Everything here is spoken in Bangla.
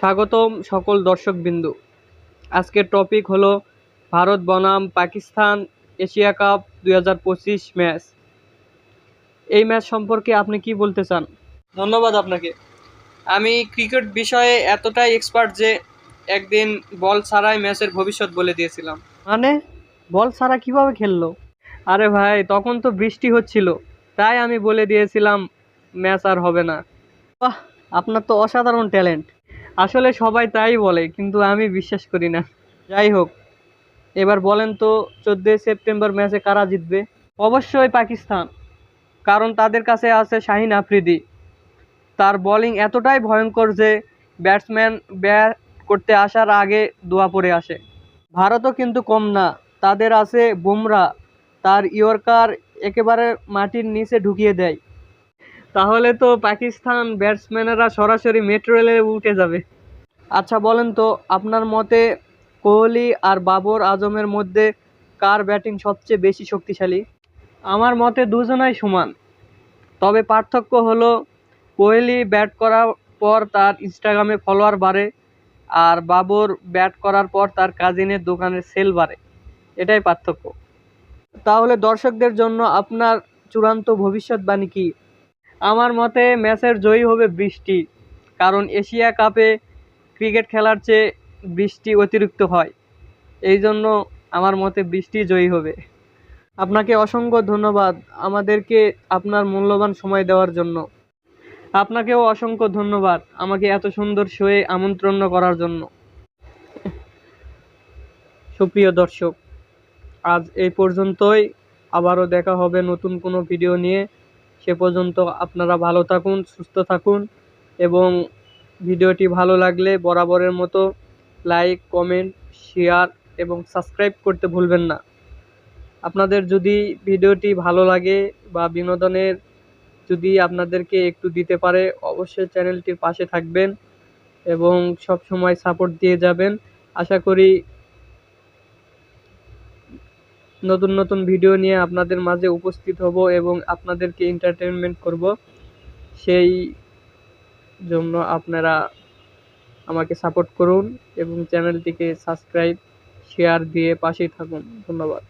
স্বাগতম সকল দর্শকবৃন্দ। আজকের টপিক হলো ভারত বনাম পাকিস্তান এশিয়া কাপ 2025 ম্যাচ। এই ম্যাচ সম্পর্কে আপনি কি বলতে চান? ধন্যবাদ আপনাকে। আমি ক্রিকেট বিষয়ে এতটাই এক্সপার্ট যে একদিন বল ছাড়াই ম্যাচের ভবিষ্যৎ বলে দিয়েছিলাম। মানে বল ছাড়া কিভাবে খেললো? আরে ভাই, তখন তো বৃষ্টি হচ্ছিল, তাই আমি বলে দিয়েছিলাম ম্যাচ আর হবে না। বাহ, আপনার তো অসাধারণ ট্যালেন্ট। আসলে সবাই তাই বলে, কিন্তু আমি বিশ্বাস করি না। যাই হোক, এবার বলেন তো 14 সেপ্টেম্বর ম্যাচে কারা জিতবে? অবশ্যই পাকিস্তান, কারণ তাদের কাছে আছে শাহিন আফ্রিদি। তার বোলিং এতটাই ভয়ঙ্কর যে ব্যাটসম্যান ব্যাট করতে আসার আগে দোয়া পড়ে আসে। ভারতও কিন্তু কম না, তাদের আছে বুমরা, তার ইয়র্কার একেবারে মাটির নিচে ঢুকিয়ে দেয়। তাহলে তো পাকিস্তান ব্যাটসম্যানেরা সরাসরি মেট্রো রেলে উঠে যাবে। আচ্ছা বলেন তো, আপনার মতে কোহলি আর বাবর আজমের মধ্যে কার ব্যাটিং সবচেয়ে বেশি শক্তিশালী? আমার মতে দুজনাই সমান, তবে পার্থক্য হলো কোহলি ব্যাট করার পর তার ইনস্টাগ্রামে ফলোয়ার বাড়ে, আর বাবর ব্যাট করার পর তার কাজিনের দোকানের সেল বাড়ে। এটাই পার্থক্য। তাহলে দর্শকদের জন্য আপনার চূড়ান্ত ভবিষ্যৎবাণী কি? আমার মতে ম্যাচের জয়ী হবে বৃষ্টি, কারণ এশিয়া কাপে ক্রিকেট খেলার চেয়ে বৃষ্টি অতিরিক্ত হয়। এই জন্য আমার মতে বৃষ্টি জয়ী হবে। আপনাকে অসংখ্য ধন্যবাদ আমাদেরকে আপনার মূল্যবান সময় দেওয়ার জন্য। আপনাকেও অসংখ্য ধন্যবাদ আমাকে এত সুন্দর শোয়ে আমন্ত্রণ করার জন্য। সুপ্রিয় দর্শক, আজ এই পর্যন্তই। আবারও দেখা হবে নতুন কোনো ভিডিও নিয়ে। সে পর্যন্ত আপনারা ভালো থাকুন, সুস্থ থাকুন, এবং ভিডিওটি ভালো লাগলে বরাবরের মতো লাইক, কমেন্ট, শেয়ার এবং সাবস্ক্রাইব করতে ভুলবেন না। আপনাদের যদি ভিডিওটি ভালো লাগে বা বিনোদনের যদি আপনাদেরকে একটু দিতে পারে, অবশ্যই চ্যানেলটির পাশে থাকবেন এবং সব সময় সাপোর্ট দিয়ে যাবেন। আশা করি নতুন নতুন ভিডিও নিয়ে আপনাদের মাঝে উপস্থিত হব এবং আপনাদেরকে এন্টারটেইনমেন্ট করব। সেই জন্য আপনারা আমাকে সাপোর্ট করুন এবং চ্যানেলটিকে সাবস্ক্রাইব, শেয়ার দিয়ে পাশেই থাকুন। ধন্যবাদ।